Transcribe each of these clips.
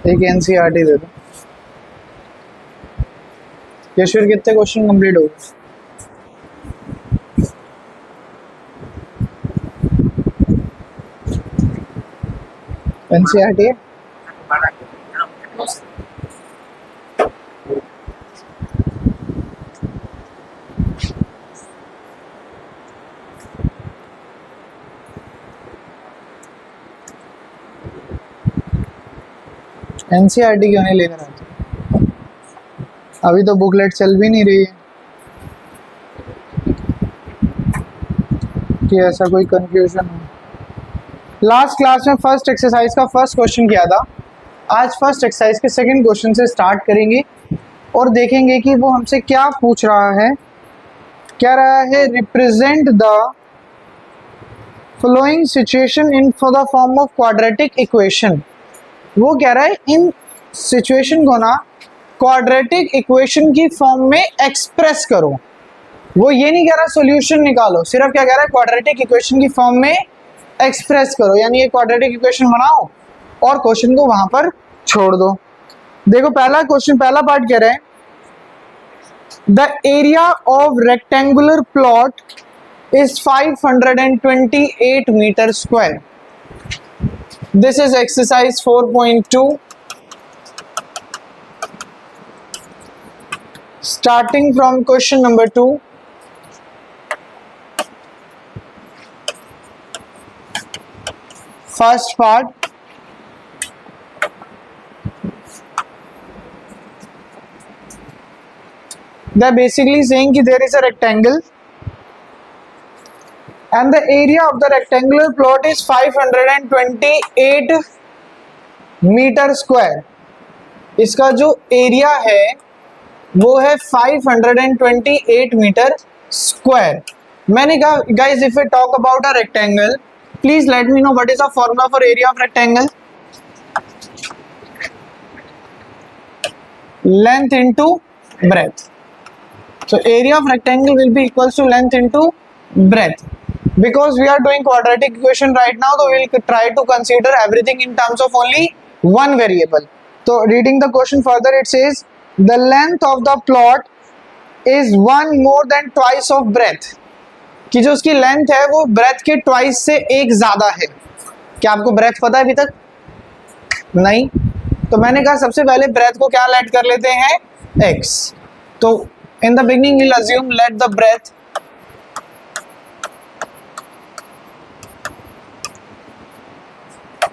एक एनसीईआरटी दे दो। यशवीर कितने क्वेश्चन कंप्लीट हो गए? एनसीईआरटी है? एनसीईआरटी क्यों नहीं लेकर आते? अभी तो बुकलेट चल भी नहीं रही है कि ऐसा कोई कंफ्यूजन हो। लास्ट क्लास में फर्स्ट एक्सरसाइज का फर्स्ट क्वेश्चन किया था। आज फर्स्ट एक्सरसाइज के सेकंड क्वेश्चन से स्टार्ट करेंगे और देखेंगे कि वो हमसे क्या पूछ रहा है। कह रहा है represent the following situation in for the form of quadratic equation. वो कह रहा है इन सिचुएशन को ना क्वाड्रेटिक इक्वेशन की फॉर्म में एक्सप्रेस करो। वो ये नहीं कह रहा सॉल्यूशन निकालो, सिर्फ क्या कह रहा है क्वाड्रेटिक इक्वेशन की फॉर्म में एक्सप्रेस करो, यानी ये क्वाड्रेटिक इक्वेशन बनाओ और क्वेश्चन को वहां पर छोड़ दो। देखो पहला क्वेश्चन, पहला पार्ट कह रहे हैं the area of rectangular plot is 528 metre square. This is exercise 4.2 starting from question number 2. First part, they're basically saying that there is a rectangle and the area of the rectangular plot is 528 metre square. इसका जो area है वो है 528 metre square. मैंने कहा guys if we talk about a rectangle please let me know what is the formula for area of rectangle. Length into breadth. So area of rectangle will be equals to length into breadth. because we are doing quadratic equation right now, so we will try to consider everything in terms of only one variable. So reading the question further, it says the length of the plot is one more than twice of breadth। कि जो उसकी length है वो breath के twice से एक ज्यादा है। क्या आपको ब्रेथ पता है अभी तक? नहीं। तो मैंने कहा सबसे पहले ब्रेथ को क्या लेट कर लेते हैं x। तो in the beginning we will assume let the breadth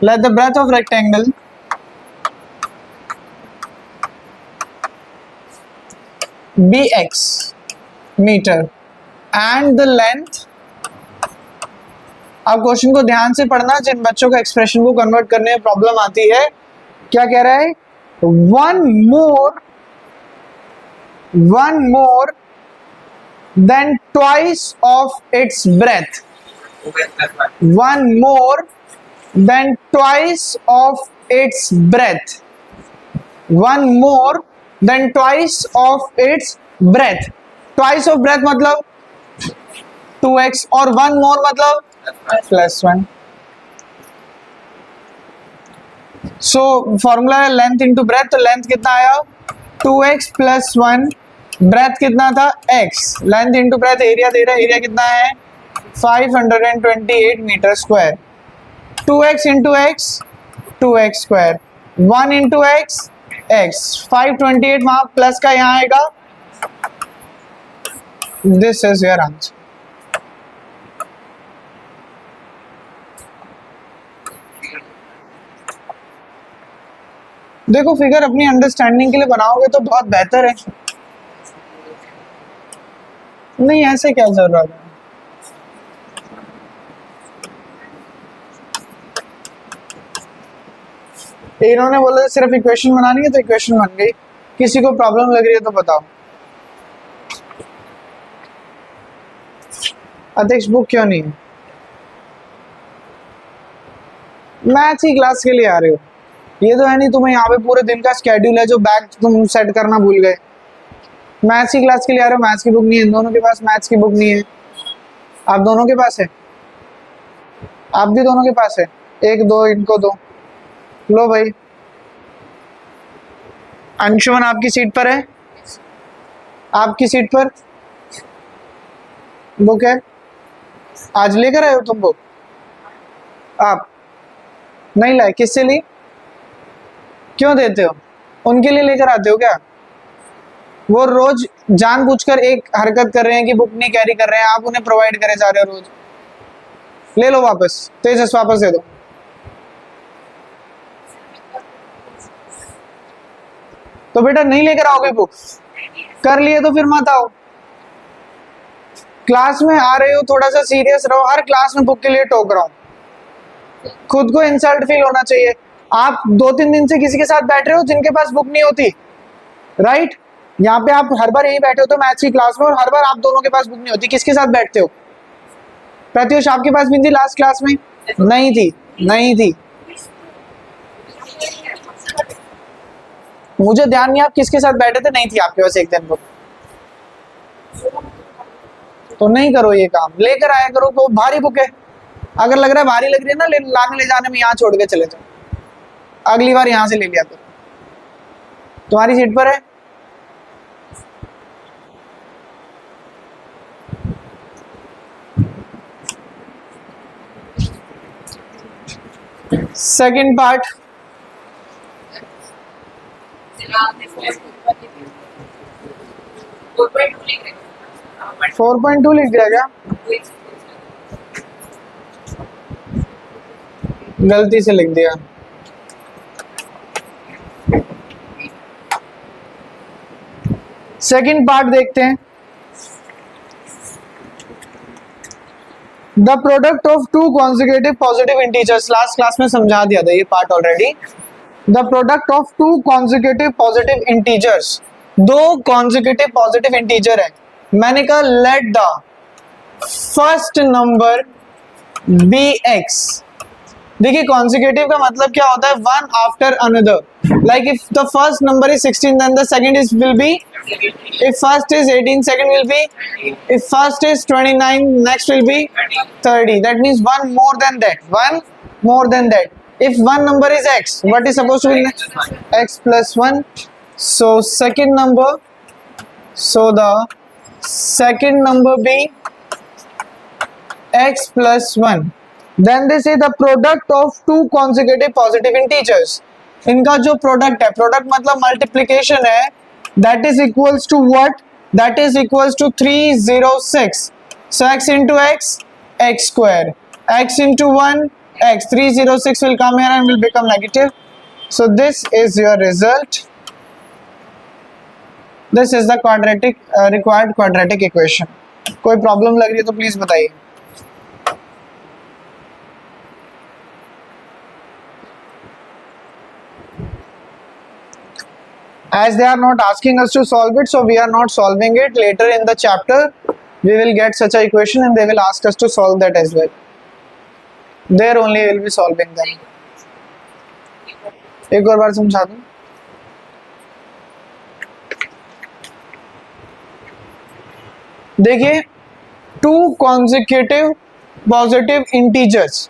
of rectangle be x meter and the length। अब क्वेश्चन को ध्यान से पढ़ना, जिन बच्चों को एक्सप्रेशन को कन्वर्ट करने में प्रॉब्लम आती है। क्या कह रहा है? one more than twice of its breadth। one more than twice of its breadth। one more than twice of its breadth। twice of breadth मतलब 2x और one more मतलब +1। सो फॉर्मूला है लेंथ इंटू ब्रेथ। तो length कितना आया? 2x + 1। Breadth कितना था? x। Length into breadth area दे रहा है, एरिया कितना है? 528 metre square. 2x into x 2x square, 1 into x x। 528 वहां प्लस का यहाँ आएगा। This is your answer. देखो फिगर अपनी अंडरस्टैंडिंग के लिए बनाओगे तो बहुत बेहतर है। नहीं ऐसे क्या जरूरत है? इन्होंने बोला सिर्फ इक्वेशन बनानी है तो इक्वेशन बन गई। किसी को प्रॉब्लम लग रही है तो बताओ। अध्यक्ष बुक क्यों नहीं है? मैथ्स की क्लास के लिए आ रहे हो? ये तो है नहीं तुम्हें यहाँ पे पूरे दिन का स्केड्यूल है जो बैग तुम सेट करना भूल गए। मैथ्स की क्लास के लिए आ रहे हो, मैथ्स की बुक नहीं है। इन दोनों के पास मैथ्स की बुक नहीं है। आप दोनों के पास है? आप भी दोनों के पास है? एक दो इनको दो, लो भाई। अंशुमन आपकी सीट पर है, आपकी सीट पर बुक है। आज लेकर आए हो तुम बुक? आप नहीं लाए, किससे ली? क्यों देते हो? उनके लिए लेकर आते हो क्या? वो रोज जानबूझकर एक हरकत कर रहे हैं कि बुक नहीं कैरी कर रहे हैं, आप उन्हें प्रोवाइड करे जा रहे हो रोज। ले लो वापस, तेजस वापस दे दो। तो बेटा नहीं लेकर आओगे बुक, कर लिए तो फिर मत आओ। क्लास में आ रहे हो, थोड़ा सा सीरियस रहो। हर क्लास में बुक के लिए टोक रहा हूं, खुद को इंसल्ट फील होना चाहिए। आप 2-3 दिन से किसी के साथ बैठ रहे हो जिनके पास बुक नहीं होती, राइट? यहाँ पे आप हर बार यही बैठे हो तो मैथ्स की क्लास में, और हर बार आप दोनों के पास बुक नहीं होती। किसके साथ बैठते हो? प्रत्युष आपके पास भी थी लास्ट क्लास में? नहीं थी, नहीं थी। मुझे ध्यान नहीं आप किसके साथ बैठे थे, नहीं थी आपके पास एक दिन बुक। तो नहीं करो ये काम, लेकर आया करो। तो भारी बुक है, अगर लग रहा है भारी लग रही है ना, लाने ले जाने में यहाँ छोड़ के चले जाओ, अगली बार यहाँ से ले लिया करो। तुम्हारी सीट पर है। सेकंड पार्ट, 4.2 लिख दिया क्या? गलती से लिख दिया। सेकंड पार्ट देखते हैं। The product of two consecutive positive integers, last class में समझा दिया था ये part already. The product of two consecutive positive integers, दो कॉन्जिक्यूटिव पॉजिटिव इंटीजर है। मैंने कहा let the first number be x. देखिए कॉन्जिक्यूटिव का मतलब क्या होता है, one after another. Like if the first number is 16 then the second is will be, if first is 18 second will be, if first is 29 next will be 30. That means one more than that, one more than that. If one number is x, what is supposed to be next? X plus 1. So second number, so the second number be x plus 1. Then they say the product of two consecutive positive integers. इनका जो product है, product मतलब multiplication है, that is equals to what? That is equals to 306. So x into x, x square. X into 1, x. 306 will come here and will become negative. So this is your result. This is the quadratic required quadratic equation. कोई problem लग रही है तो please बताइए। As they are not asking us to solve it, so we are not solving it. Later in the chapter we will get such a equation and they will ask us to solve that as well. There only we will be solving them. एक और बार समझा दूं। देखिए to consecutive positive integers,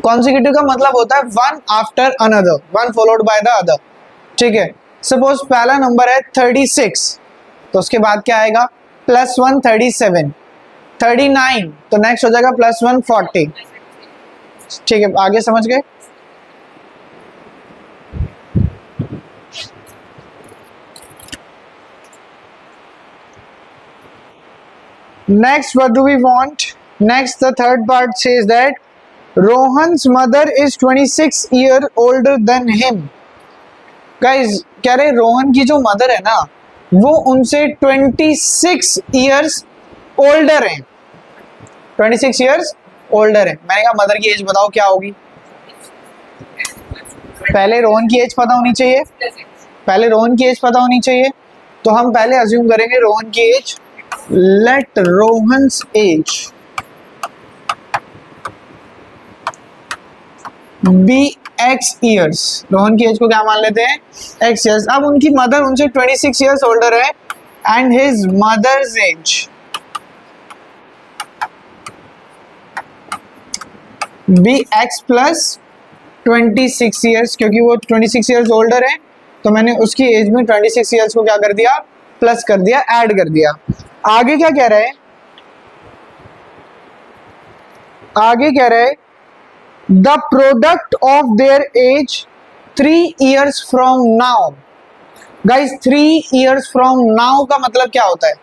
consecutive का मतलब होता है one after another, one followed by the other, ठीक है। सपोज पहला नंबर है 36, तो उसके बाद क्या आएगा? प्लस 1 37, 39, तो नेक्स्ट हो जाएगा प्लस 1 40, ठीक है। आगे समझ गए? Next, what do we want? Next, the third part says that Rohan's mother is 26 years older than him. Guys, कह रहे रोहन की जो मदर है ना, वो उनसे 26 इयर्स ओल्डर है। 26 इयर्स ओल्डर है। मैंने कहा मदर की एज बताओ क्या होगी? पहले रोहन की एज पता होनी चाहिए, पहले रोहन की एज पता होनी चाहिए। तो हम पहले अज्यूम करेंगे रोहन की age. Let Rohan's age be x years. Rohan की एज को क्या मान लेते हैं? X years. अब उनकी मदर उनसे 26 ईयर्स ओल्डर है and his mother's age be x plus 26 years, क्योंकि वो 26 ईयर्स ओल्डर है तो मैंने उसकी एज में 26 ईयर्स को क्या कर दिया, प्लस कर दिया, ऐड कर दिया। आगे क्या कह रहा है, आगे कह रहा है the product of their age 3 years from now. Guys 3 years from now का मतलब क्या होता है,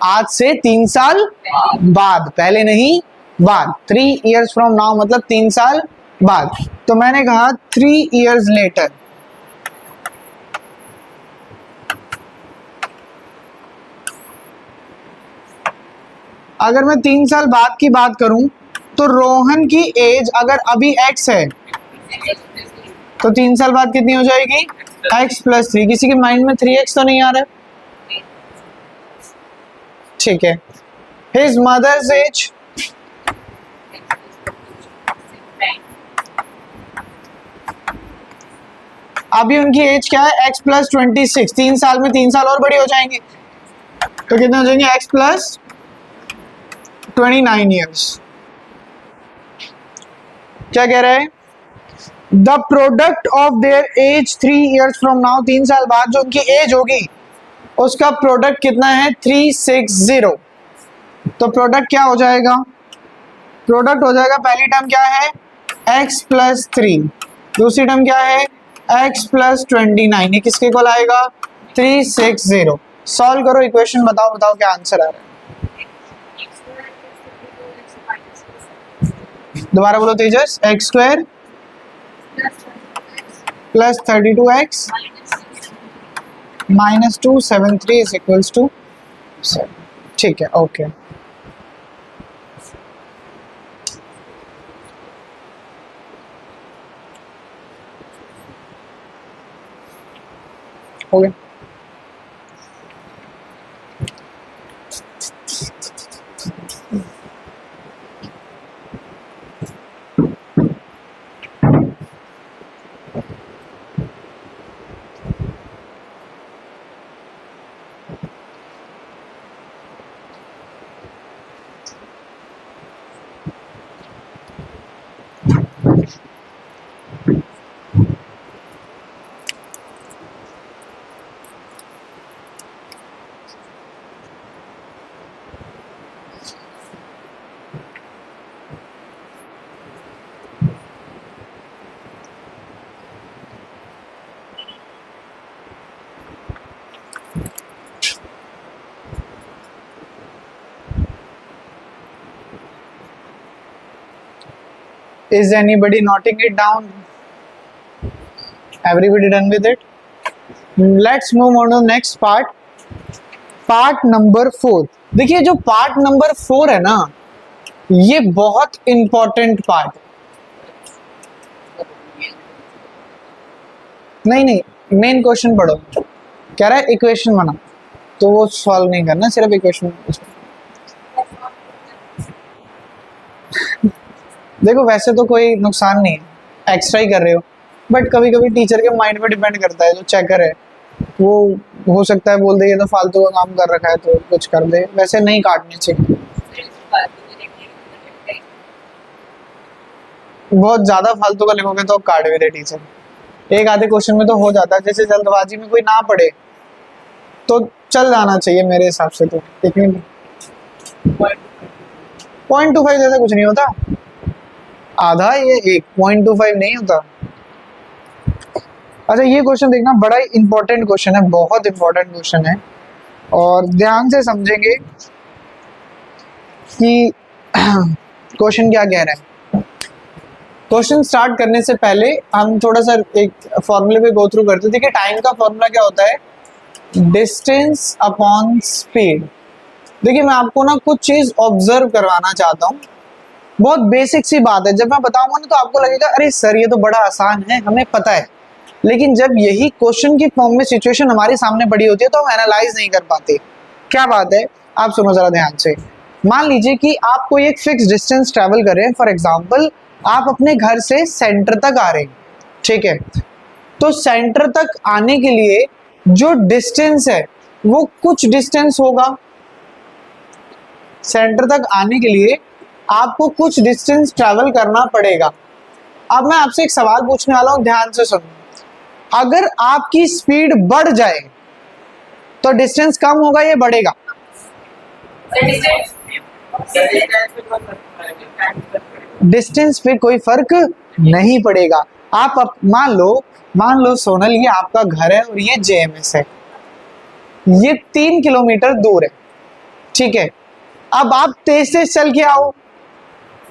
आज से 3 साल बाद, पहले नहीं बाद। 3 ईयर्स फ्रॉम नाउ मतलब 3 साल बाद। तो मैंने कहा 3 ईयर्स लेटर, अगर मैं 3 साल बाद की बात करूं तो रोहन की एज अगर अभी x है तो 3 साल बाद कितनी हो जाएगी, x प्लस 3। किसी के माइंड में 3x तो नहीं आ रहा है, ठीक है। हिज मदर्स एज, अभी उनकी एज क्या है, x प्लस 26। 3 साल में 3 साल और बड़ी हो जाएंगे तो कितने हो जाएंगे, x प्लस 29 ईयर्स। क्या कह रहा है, the product of their age 3 years from now, 3 साल बाद जो उनकी एज होगी उसका प्रोडक्ट कितना है, 360। तो प्रोडक्ट क्या हो जाएगा, प्रोडक्ट हो जाएगा, पहली टर्म क्या है x प्लस 3, दूसरी टर्म क्या है x प्लस 29, ये किसके को लाएगा, 360। सॉल्व करो इक्वेशन, बताओ बताओ क्या आंसर आ रहा है। दोबारा बोलो Tejas, X square plus 32x minus 273 is equals to 7। ठीक है, ओके। हो गया। Is anybody noting it down? Everybody done with it? Let's move on to the next part. Part number 4. देखिए जो पार्ट नंबर 4 है ना, ये बहुत इंपॉर्टेंट पार्ट। नहीं, मेन क्वेश्चन पढ़ो। कह रहा है इक्वेशन बना, तो वो सॉल्व नहीं करना, सिर्फ इक्वेशन। देखो वैसे तो कोई नुकसान नहीं है, एक्स्ट्रा ही कर रहे हो, बट कभी कभी टीचर के माइंड पे डिपेंड करता है। जो चेकर है वो हो सकता है बोल दे ये तो फालतू का काम कर रखा है तो कुछ कर दे, वैसे नहीं काटने चाहिए। बहुत ज्यादा फालतू का लिखोगे तो काट भी दे टीचर। एक आधे क्वेश्चन में तो हो जाता है, जैसे जल्दबाजी में कोई ना पढ़े तो चल जाना चाहिए मेरे हिसाब से। तो देखने 0.25 जैसा कुछ नहीं होता, आधा ये 1.25 नहीं होता। अच्छा ये क्वेश्चन देखना, बड़ा ही इंपॉर्टेंट क्वेश्चन है, बहुत इंपॉर्टेंट क्वेश्चन है, और ध्यान से समझेंगे कि क्वेश्चन क्या कह रहा है। क्वेश्चन स्टार्ट करने से पहले हम थोड़ा सा एक फॉर्मूले पे गो थ्रू करते थे कि टाइम का फॉर्मूला क्या होता है, डिस्टेंस अपॉन स्पीड। देखिए मैं आपको ना कुछ चीज ऑब्जर्व करवाना चाहता हूँ, बहुत बेसिक सी बात है। जब मैं बताऊंगा ना तो आपको लगेगा अरे सर ये तो बड़ा आसान है, हमें पता है। लेकिन जब यही क्वेश्चन की फॉर्म में सिचुएशन हमारे सामने पड़ी होती है तो हम एनालाइज नहीं कर पाते। क्या बात है, आप सुनो जरा ध्यान से। मान लीजिए कि आप कोई एक फिक्स डिस्टेंस ट्रेवल कर रहे हैं। फॉर एग्जाम्पल आप अपने घर से सेंटर तक आ रहे हैं, ठीक है। तो सेंटर तक आने के लिए जो डिस्टेंस है वो कुछ डिस्टेंस होगा। सेंटर तक आने के लिए आपको कुछ डिस्टेंस ट्रेवल करना पड़ेगा। अब मैं आपसे एक सवाल पूछने वाला हूं, ध्यान से सुनो। अगर आपकी स्पीड बढ़ जाए तो डिस्टेंस कम होगा या बढ़ेगा? डिस्टेंस पे कोई फर्क नहीं पड़ेगा। आप मान लो सोनल, ये आपका घर है और ये जेएमएस है, ये 3 किलोमीटर दूर है, ठीक है। अब आप तेज तेज चल के आओ,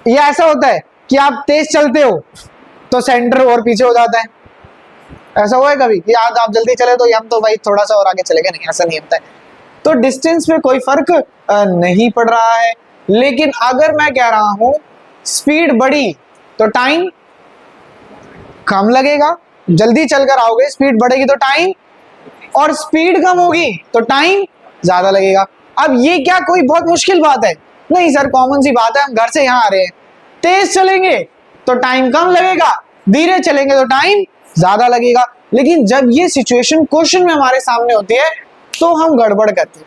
या ऐसा होता है कि आप तेज चलते हो तो सेंटर और पीछे हो जाता है? ऐसा हुआ है कभी कि आज आप जल्दी चले तो हम तो भाई थोड़ा सा और आगे चले गए? नहीं, ऐसा नहीं होता है। तो डिस्टेंस पे कोई फर्क नहीं पड़ रहा है। लेकिन अगर मैं कह रहा हूं स्पीड बढ़ी तो टाइम कम लगेगा, जल्दी चलकर आओगे, स्पीड बढ़ेगी तो टाइम, और स्पीड कम होगी तो टाइम ज्यादा लगेगा। अब ये क्या कोई बहुत मुश्किल बात है? नहीं सर, कॉमन सी बात है, हम घर से यहाँ आ रहे हैं, तेज चलेंगे तो टाइम कम लगेगा, धीरे चलेंगे तो टाइम ज्यादा लगेगा। लेकिन जब ये सिचुएशन क्वेश्चन में हमारे सामने होती है तो हम गड़बड़ करते हैं,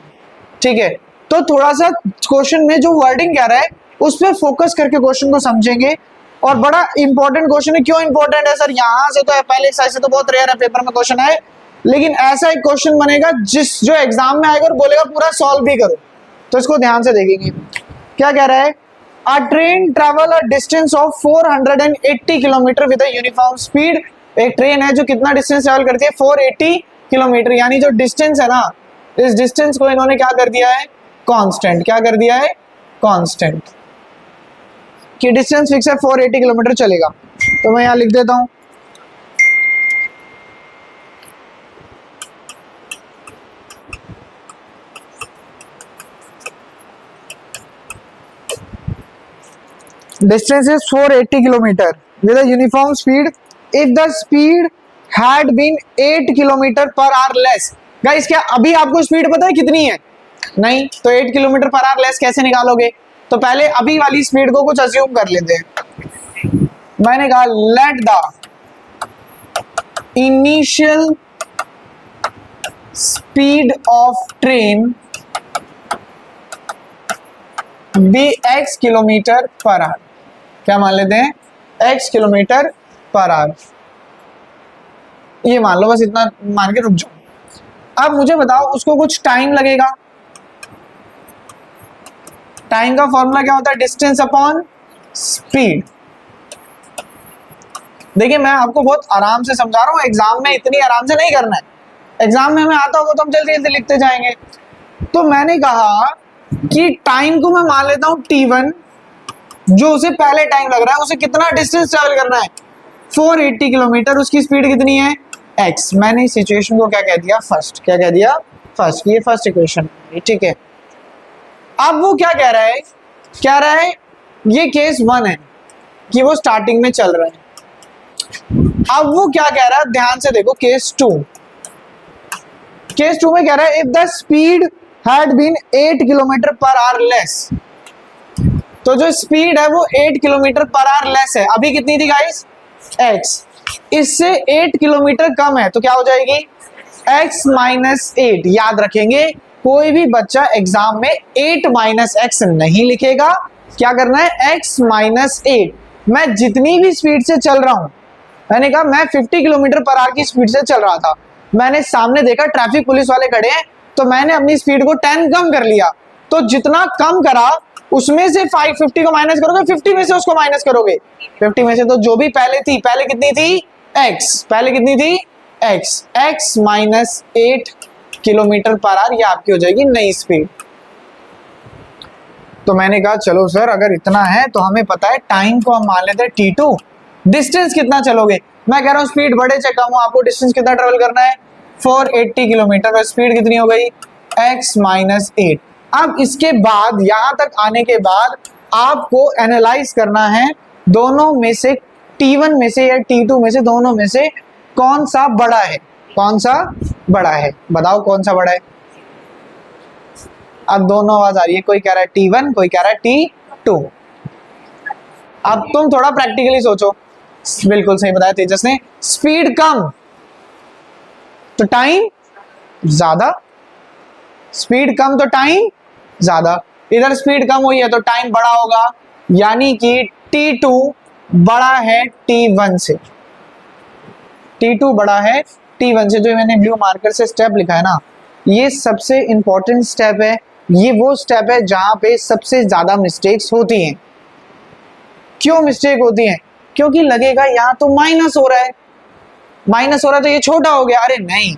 ठीक है। तो थोड़ा सा क्वेश्चन में जो वर्डिंग कह रहा है उस पर फोकस करके क्वेश्चन को समझेंगे। और बड़ा इंपॉर्टेंट क्वेश्चन है। क्यों इंपॉर्टेंट है सर? यहाँ से तो पहले साइड से तो बहुत रेयर है पेपर में क्वेश्चन है, लेकिन ऐसा एक क्वेश्चन बनेगा जो एग्जाम में आएगा और बोलेगा पूरा सॉल्व भी करो। तो इसको ध्यान से देखेंगे। क्या कह रहा है? अ train travel a distance of 480 kilometre with a uniform speed. एक ट्रेन है जो कितना डिस्टेंस ट्रेवल करती है? 480 किलोमीटर। यानी जो डिस्टेंस है ना, इस डिस्टेंस को इन्होंने क्या कर दिया है? कांस्टेंट। क्या कर दिया है? कांस्टेंट। कि डिस्टेंस फिक्स है, 480 किलोमीटर चलेगा। तो मैं यहां लिख देता हूं, distance is 480 kilometer with a uniform speed if the speed had been 8 kilometer per hour less। Guys, क्या अभी आपको स्पीड पता है कितनी है? नहीं। तो 8 किलोमीटर पर आवर लेस कैसे निकालोगे? तो पहले अभी वाली स्पीड को कुछ अज्यूम कर लेते हैं। मैंने कहा let the initial speed of train be x kilometre per hour. क्या मान लेते हैं? x kilometre per hour. ये मान लो, बस इतना मान के रुक जाओ। अब मुझे बताओ, उसको कुछ टाइम लगेगा। टाइम का फॉर्मूला क्या होता है? Distance upon speed. देखिए, मैं आपको बहुत आराम से समझा रहा हूं, एग्जाम में इतनी आराम से नहीं करना है। एग्जाम में हमें आता होगा तो हम जल्दी जल्दी लिखते जाएंगे। तो मैंने कहा कि टाइम को मैं मान लेता हूं t1, जो उसे पहले टाइम लग रहा है, उसे कितना डिस्टेंस ट्रेवल करना है? 480 किलोमीटर। उसकी स्पीड कितनी है? x। मैंने सिचुएशन को क्या कह दिया? फर्स्ट। क्या कह दिया? फर्स्ट। ये फर्स्ट इक्वेशन, ठीक है। अब वो क्या कह रहा है? कह रहा है ये केस 1 है कि वो स्टार्टिंग में चल रहा है। अब वो क्या कह रहा है? ध्यान से देखो, केस 2। केस 2 में कह रहा है if the speed had been 8 kilometre per hour less. तो जो स्पीड है वो 8 किलोमीटर पर आवर लेस है। अभी कितनी थी गाइस? x। इससे 8 किलोमीटर कम है तो क्या हो जाएगी? x minus 8। याद रखेंगे, कोई भी बच्चा एग्जाम में 8 माइनस एक्स नहीं लिखेगा। क्या करना है? x minus 8। मैं जितनी भी स्पीड से चल रहा हूं, मैंने कहा मैं 50 किलोमीटर पर आवर की स्पीड से चल रहा था, मैंने सामने देखा ट्रैफिक पुलिस वाले खड़े हैं, तो मैंने अपनी स्पीड को 10 कम कर लिया। तो जितना कम करा उसमें से 550 को माइनस करोगे, 50 में से उसको माइनस करोगे, 50 में से तो जो भी पहले थी, पहले कितनी थी? x। पहले कितनी थी? x। x minus 8 kilometre per hour, ये आपकी हो जाएगी नई स्पीड। तो मैंने कहा चलो सर, अगर इतना है तो हमें पता है टाइम को हम मान लेते हैं t2। डिस्टेंस कितना चलोगे? मैं कह रहा हूँ स्पीड बढ़े चाहे कम हो, आपको डिस्टेंस कितना ट्रेवल करना है? 480 किलोमीटर। और स्पीड कितनी हो गई? x minus 8। अब इसके बाद, यहां तक आने के बाद आपको एनालाइज करना है दोनों में से, t1 में से या t2 में से, दोनों में से कौन सा बड़ा है? कौन सा बड़ा है? बताओ कौन सा बड़ा है? अब दोनों आवाज आ रही है, कोई कह रहा है t1, कोई कह रहा है t2। अब तुम थोड़ा प्रैक्टिकली सोचो। बिल्कुल सही बताया तेजस ने। स्पीड कम तो टाइम ज्यादा, स्पीड कम तो टाइम ज्यादा। इधर स्पीड कम हुई है तो टाइम बड़ा होगा, यानी कि T2 बड़ा है T1 से, T2 बड़ा है T1 से। जो मैंने ब्लू मार्कर से स्टेप लिखा है ना, ये सबसे इंपॉर्टेंट स्टेप है। ये वो स्टेप है जहां पे सबसे ज्यादा मिस्टेक्स होती हैं। क्यों मिस्टेक होती हैं? क्योंकि लगेगा यहाँ तो माइनस हो रहा है, माइनस हो रहा है तो ये छोटा हो गया। अरे नहीं,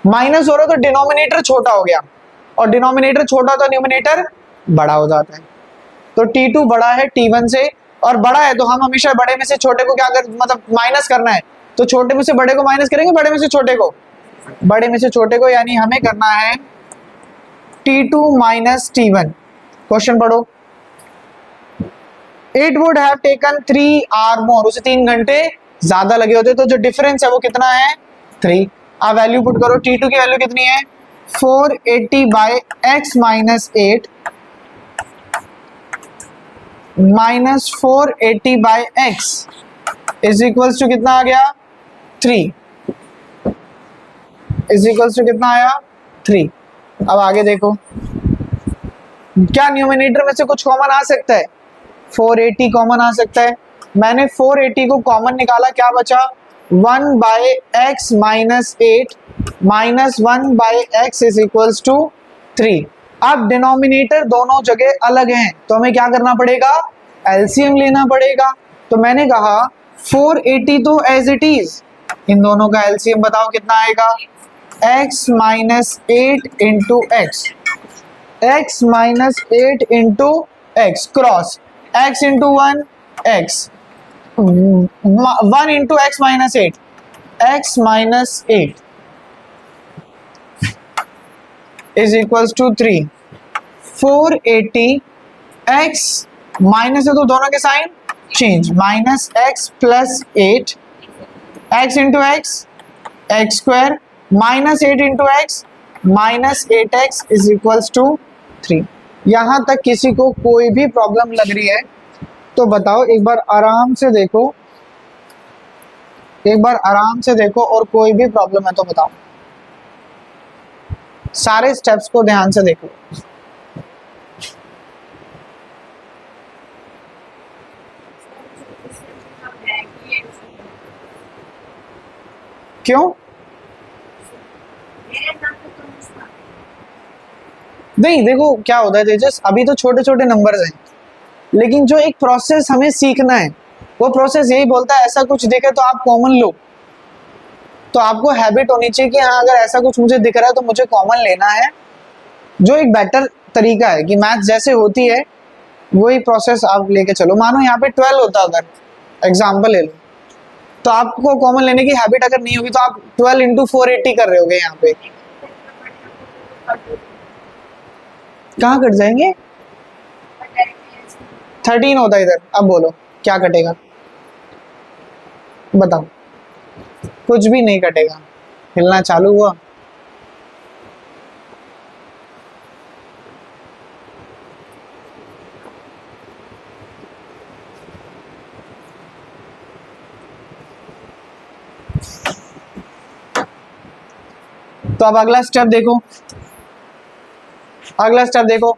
माइनस हो रहा है तो डिनोमिनेटर छोटा हो गया, और डिनोमिनेटर छोटा तो न्यूमिनेटर बड़ा हो जाता है। तो T2 बड़ा है T1 से, और बड़ा है तो हम हमेशा बड़े में से छोटे को क्या कर, मतलब माइनस करना है तो छोटे में से बड़े को माइनस करेंगे, बड़े में से छोटे को, बड़े में से छोटे को, यानी हमें करना है T2 माइनस T1। क्वेश्चन पढ़ो। It would have taken 3 hour more, उसे 3 घंटे ज्यादा लगे होते, तो जो डिफरेंस है वो कितना है? 3। अब वैल्यू पुट करो। T2 की वैल्यू कितनी है? 480 by x minus 8 minus 480 by x is equals to कितना आ गया? 3। इज इक्वल्स टू कितना आया? 3। अब आगे देखो, क्या न्यूमिनेटर में से कुछ कॉमन आ सकता है? 480 कॉमन आ सकता है। मैंने 480 को कॉमन निकाला, क्या बचा? 1 by x minus 8 minus 1 by x is equals to 3। अब डिनोमिनेटर दोनों जगह अलग हैं, तो हमें क्या करना पड़ेगा? एलसीएम लेना पड़ेगा। तो मैंने कहा 480 तो एज इट इज, इन दोनों का एलसीएम बताओ कितना आएगा? x minus 8 into x, x minus 8 into x cross x into 1 x, 1 into x minus 8, x minus 8 is equals to 3। 480 x minus है तो दोनों के sign change, minus x plus 8 x into x x square minus 8 into x minus 8x is equals to 3। यहां तक किसी को कोई भी प्रॉब्लम लग रही है तो बताओ, एक बार आराम से देखो, एक बार आराम से देखो, और कोई भी प्रॉब्लम है तो बताओ। सारे स्टेप्स को ध्यान से देखो। क्यों? नहीं देखो क्या होता है तेजस, अभी तो छोटे छोटे नंबर्स हैं, लेकिन जो एक प्रोसेस हमें सीखना है वो प्रोसेस यही बोलता है ऐसा कुछ दिखे तो आप कॉमन लो। तो आपको हैबिट होनी चाहिए कि हाँ, अगर ऐसा कुछ मुझे दिख रहा है तो मुझे कॉमन लेना है, जो एक बेटर तरीका है कि मैथ जैसे होती है वही प्रोसेस आप लेके चलो। मानो यहाँ पे 12 होता, अगर एग्जाम्पल ले लो, तो आपको कॉमन लेने की हैबिट अगर नहीं होगी तो आप 12 इंटू 480 कर रहे होगे। यहाँ पे कहाँ कट जाएंगे? 13 होता है इधर। अब बोलो क्या कटेगा, बताओ? कुछ भी नहीं कटेगा। हिलना चालू हुआ, तो अब अगला स्टेप देखो, अगला स्टेप देखो,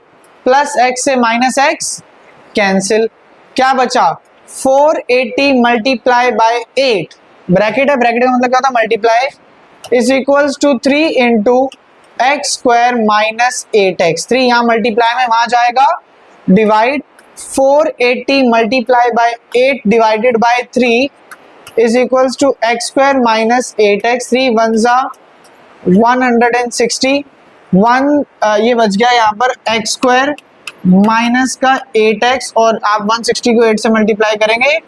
प्लस एक्स से माइनस एक्स कैंसिल, क्या बचा? 480 मल्टीप्लाई बाय 8, ब्रैकेट है, ब्रैकेट का मतलब क्या था? Multiply, is equals to 3 into x square minus 8x। 3 यहाँ मल्टीप्लाई में वहां जाएगा, divide 480 multiply by 8 divided by 3 is equals to x square minus 8x। 3 one जा 160, ये बच गया यहाँ पर एक्स स्क्वायर माइनस का 8x, और आप 160 को 8 से मल्टीप्लाई करेंगे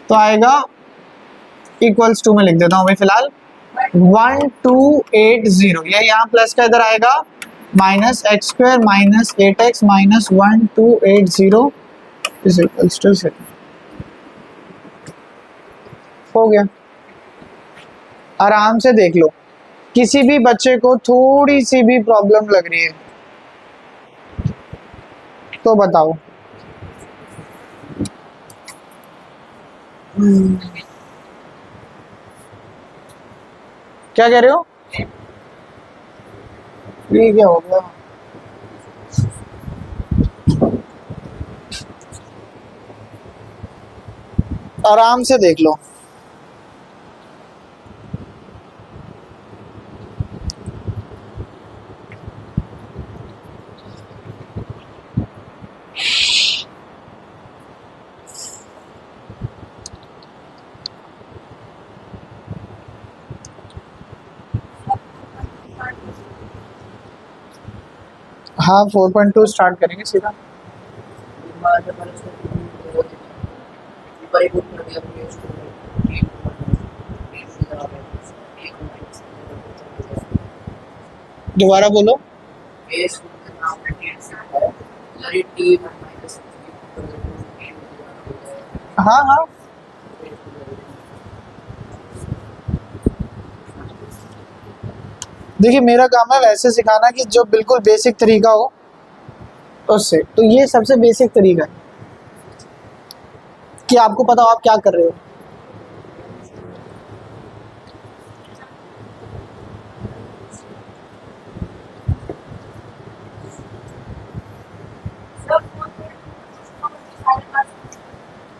तो आएगा इक्वल्स टू में लिख देता हूँ भाई फिलहाल 1280। ये यहाँ प्लस का इधर आएगा minus x square minus 8x minus 1280 is equals to 0। हो गया। आराम से देख लो, किसी भी बच्चे को थोड़ी सी भी प्रॉब्लम लग रही है तो बताओ। क्या कह रहे हो? ये क्या हो गया? आराम से देख लो। हाँ 4.2 स्टार्ट करेंगे सीधा। दोबारा बोलो। हाँ हाँ देखिए मेरा काम है वैसे सिखाना कि जो बिल्कुल बेसिक तरीका हो उससे। तो ये सबसे बेसिक तरीका है कि आपको पता हो आप क्या कर रहे हो।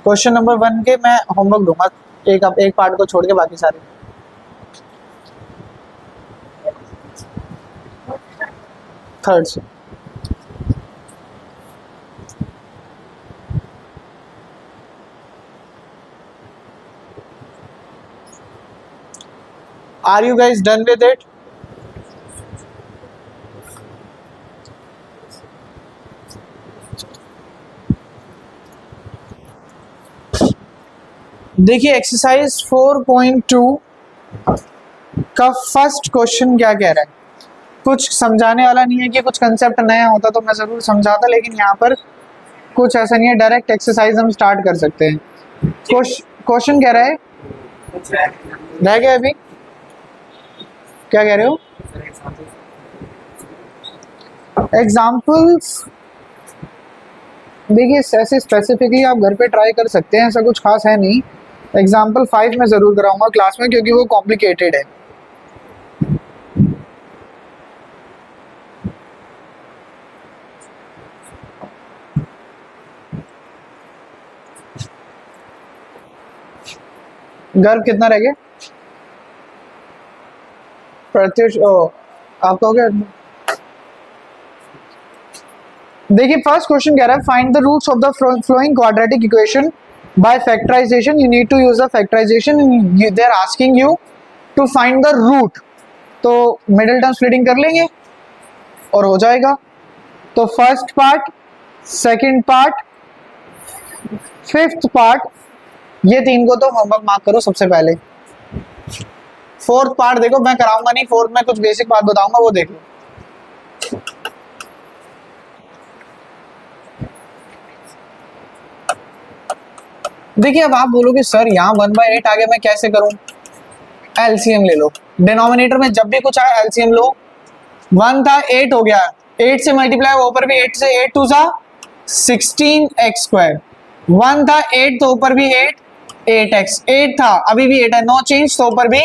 क्वेश्चन नंबर 1 के मैं होमवर्क दूंगा, एक पार्ट को छोड़ के बाकी सारे। थर्ड से। Are you guys done with it? देखिए एक्सरसाइज 4.2 का फर्स्ट क्वेश्चन क्या कह रहा है। कुछ समझाने वाला नहीं है कि कुछ कंसेप्ट नया होता तो मैं जरूर समझाता, लेकिन यहाँ पर कुछ ऐसा नहीं है, डायरेक्ट एक्सरसाइज हम स्टार्ट कर सकते हैं। क्वेश्चन कह रहा है, रह गया अभी, क्या कह रहे हो? एग्जाम्पल्स देखिए ऐसे स्पेसिफिकली आप घर पे ट्राई कर सकते हैं, ऐसा कुछ खास है नहीं। एग्जाम्पल 5 में ज़रूर कराऊंगा क्लास में क्योंकि वो कॉम्प्लिकेटेड है। गर्व कितना रह गया? प्रत्युष आपका हो गया? देखिए फर्स्ट क्वेश्चन कह रहा है find the roots of the following quadratic equation by factorisation. You need to use the factorisation, they are asking you to find the root. तो मिडिल टर्म स्प्लिटिंग कर लेंगे और हो जाएगा। तो first part, second part, fifth part, ये 3 को तो होमवर्क मार्क करो सबसे पहले। फोर्थ पार्ट देखो, मैं कराऊंगा नहीं, फोर्थ में कुछ बेसिक बात बताऊंगा वो देख लो। देखिए अब आप बोलोगे सर यहाँ 1/8 आ गया, मैं कैसे करूं? एलसीएम ले लो। डिनोमिनेटर में जब भी कुछ आए एलसीएम लो। 1 था 8 हो गया, 8 से मल्टीप्लाई ऊपर भी 8 से, 8 2 सा 16x²। 1 था 8 तो ऊपर भी 8, 8x। 8 था अभी भी 8 है, नो चेंज, तो ऊपर भी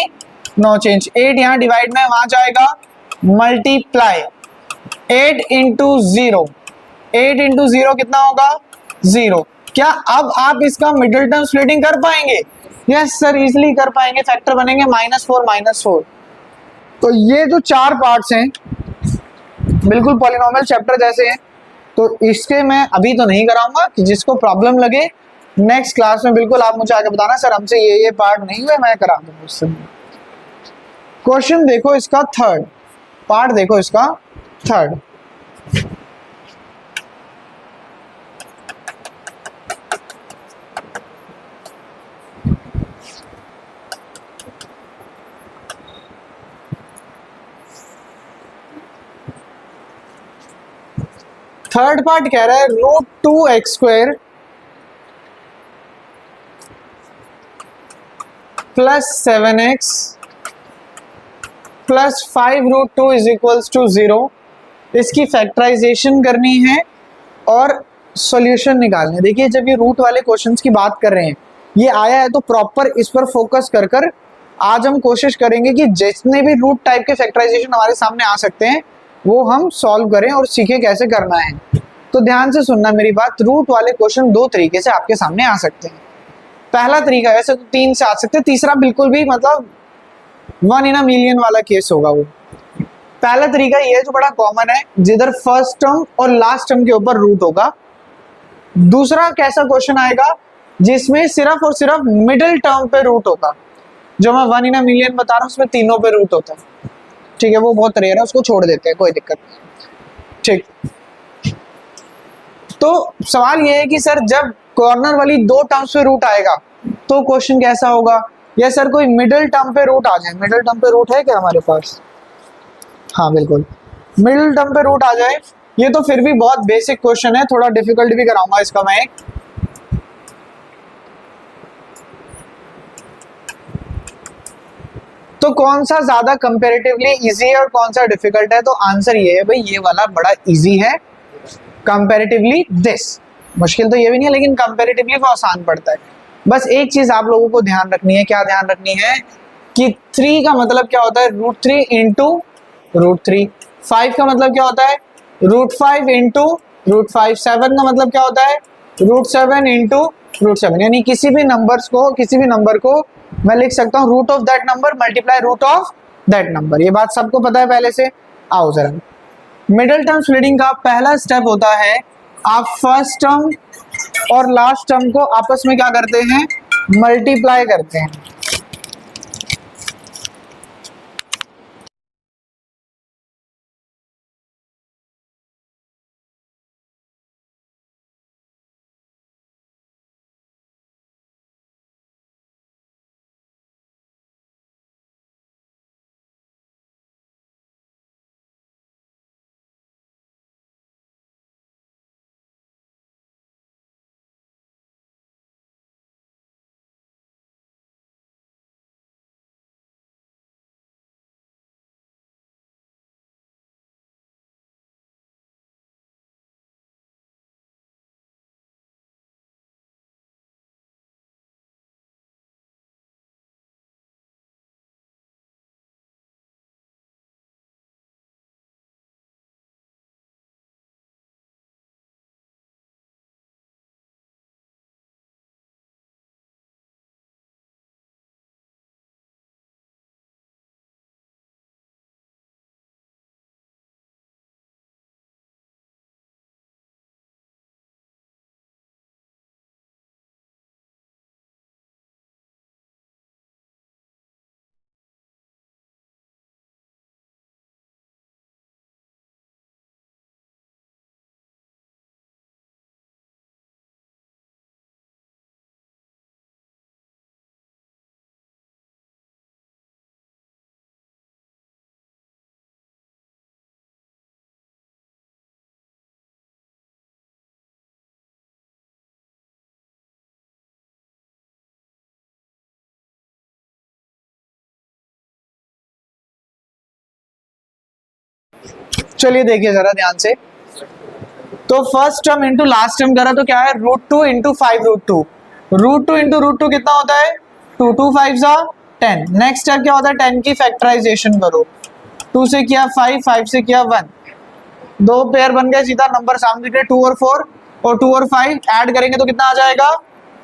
नो चेंज। 8 यहाँ डिवाइड में वहां जाएगा मल्टीप्लाई। 8 इंटू 0, 8 इंटू 0 कितना होगा? 0। क्या अब आप इसका मिडिल टर्म स्प्लिटिंग कर पाएंगे? यस सर इजिली कर पाएंगे, फैक्टर बनेंगे -4 -4। तो ये जो 4 पार्ट्स हैं बिल्कुल पॉलिनोमियल चैप्टर जैसे हैं, तो इसके मैं अभी तो नहीं कराऊंगा, कि जिसको प्रॉब्लम लगे नेक्स्ट क्लास में बिल्कुल आप मुझे आके बताना सर हमसे ये पार्ट नहीं हुए, मैं करा दूंगा उससे। क्वेश्चन देखो इसका थर्ड पार्ट, देखो इसका थर्ड। थर्ड पार्ट कह रहा है √2x² plus 7x plus 5√2 is equals to 0। इसकी फैक्टराइजेशन करनी है और सॉल्यूशन निकालने हैं। देखिए जब ये रूट वाले क्वेश्चंस की बात कर रहे हैं, ये आया है तो प्रॉपर इस पर फोकस कर कर आज हम कोशिश करेंगे कि जितने भी रूट टाइप के फैक्टराइजेशन हमारे सामने आ सकते हैं वो हम सॉल्व करें और सीखें कैसे करना है। तो ध्यान से सुनना मेरी बात, रूट वाले क्वेश्चन 2 तरीके से आपके सामने आ सकते हैं। पहला तरीका, वैसे तो 3 से आ सकते, तीसरा बिल्कुल भी मतलब 1 इन अ मिलियन वाला केस होगा वो। पहला तरीका ये है जो बड़ा कॉमन है, जिधर फर्स्ट टर्म और लास्ट टर्म के ऊपर रूट होगा। दूसरा कैसा क्वेश्चन आएगा जिसमें सिर्फ और सिर्फ मिडिल टर्म पे रूट होगा, जो मैं 1 इन अ मिलियन बता रहा हूँ उसमें तीनों पे रूट होता है, ठीक है, वो बहुत रेयर है, उसको छोड़ देते हैं, कोई दिक्कत नहीं, ठीक। तो सवाल ये है कि सर जब कॉर्नर वाली 2 टर्म्स पे रूट आएगा तो क्वेश्चन कैसा होगा, या सर कोई मिडिल टर्म पे रूट आ जाए, मिडिल टर्म पे रूट है क्या हमारे पास, हाँ बिल्कुल, मिडिल टर्म पे रूट आ जाए, ये तो फिर भी बहुत बेसिक क्वेश्चन है, थोड़ा डिफिकल्ट भी कराऊंगा इसका मैं एक। तो कौन सा ज्यादा कंपैरेटिवली इजी है और कौन सा डिफिकल्ट है, तो आंसर ये है भाई, ये वाला बड़ा इजी है कंपैरेटिवली दिस। मुश्किल तो ये भी नहीं है लेकिन कंपैरेटिवली वो आसान पड़ता है। बस एक चीज आप लोगों को ध्यान रखनी है, क्या ध्यान रखनी है कि 3 का मतलब क्या होता है, √3 इंटू √3। 5 का मतलब क्या होता है, √5 इंटू √5। 7 का मतलब क्या होता है, √7 इंटू √7। यानी किसी भी नंबर को मैं लिख सकता हूँ root of that number multiply root of that number. ये बात सबको पता है पहले से। आओ जरा, मिडिल टर्म स्प्लिटिंग का पहला स्टेप होता है, आप फर्स्ट टर्म और लास्ट टर्म को आपस में क्या करते हैं, मल्टीप्लाई करते हैं। चलिए देखिए जरा ध्यान से, तो first term into last term करा तो क्या है, √2 इंटू 5√2। √2 इंटू √2 कितना होता है, 2 2 5 जा 10। नेक्स्ट स्टेप क्या होता है, 10 की फैक्टराइजेशन करो, 2 से किया 5, 5 से किया 1, 2 पेयर बन गए, सीधा नंबर सामने के 2 और 4, और 2 और 5 ऐड करेंगे तो कितना आ जाएगा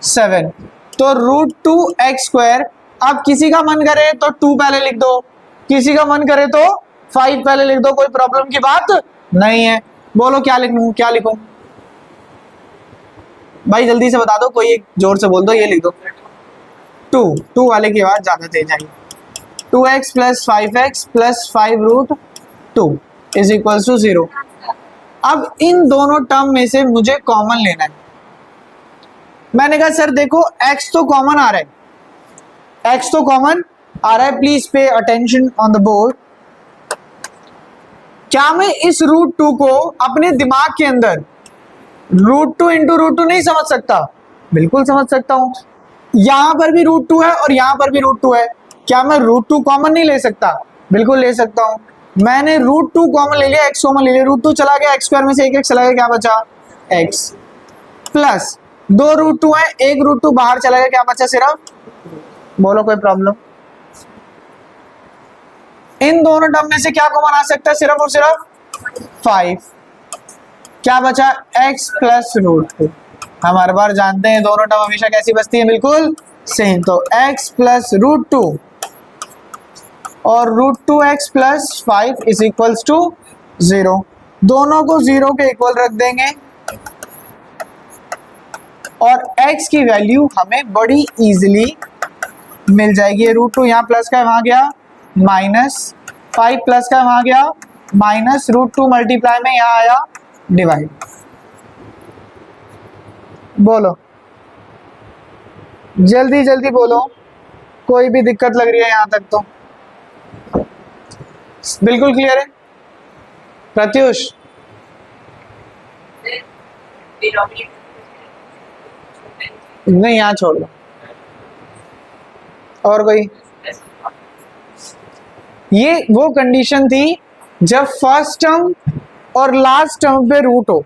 7। तो √2x²। अब किसी का मन करे तो 2 पहले लिख दो, किसी का मन करे तो 5 पहले लिख दो, कोई प्रॉब्लम की बात नहीं है। बोलो क्या लिखूं, क्या लिखूं भाई, जल्दी से बता दो, कोई एक जोर से बोल दो, ये लिख दो 2 वाले की आवाज ज्यादा तेज आई। 2x + 5x + 5√2 is equal to 0। अब इन दोनों टर्म में से मुझे कॉमन लेना है। मैंने कहा सर देखो x तो कॉमन आ रहा है, x तो कॉमन आ रहा है, please pay attention on the board. क्या मैं इस √2 को अपने दिमाग के अंदर √2 इंटू √2 नहीं समझ सकता, बिल्कुल समझ सकता हूं। यहां पर भी √2 है और यहां पर भी √2 है, क्या मैं √2 कॉमन नहीं ले सकता, बिल्कुल ले सकता हूं। मैंने √2 कॉमन ले लिया, x कॉमन ले लिया, √2 चला गया, x² में से एक चला गया, क्या बचा x प्लस 2 √2 है, एक √2 बाहर चला गया, क्या बचा सिर्फ, बोलो कोई प्रॉब्लम। इन दोनों टर्म में से क्या कॉमन आ सकता है, सिर्फ और सिर्फ 5, क्या बचा x + √2। हम हर बार जानते हैं दोनों टर्म हमेशा कैसी बचती है, बिल्कुल सेम। तो x प्लस रूट टू और root two x plus 5 is equals to 0। दोनों को 0 के इक्वल रख देंगे और x की वैल्यू हमें बड़ी इजीली मिल जाएगी। रूट टू यहाँ प्लस का वहां गया माइनस, 5 प्लस का वहां गया माइनस, रूट टू मल्टीप्लाई में यहाँ आया डिवाइड। बोलो जल्दी जल्दी बोलो, कोई भी दिक्कत लग रही है यहाँ तक तो? बिल्कुल क्लियर है प्रत्युष? नहीं यहाँ छोड़ दो। और कोई? ये वो कंडीशन थी जब फर्स्ट टर्म और लास्ट टर्म पे रूट हो।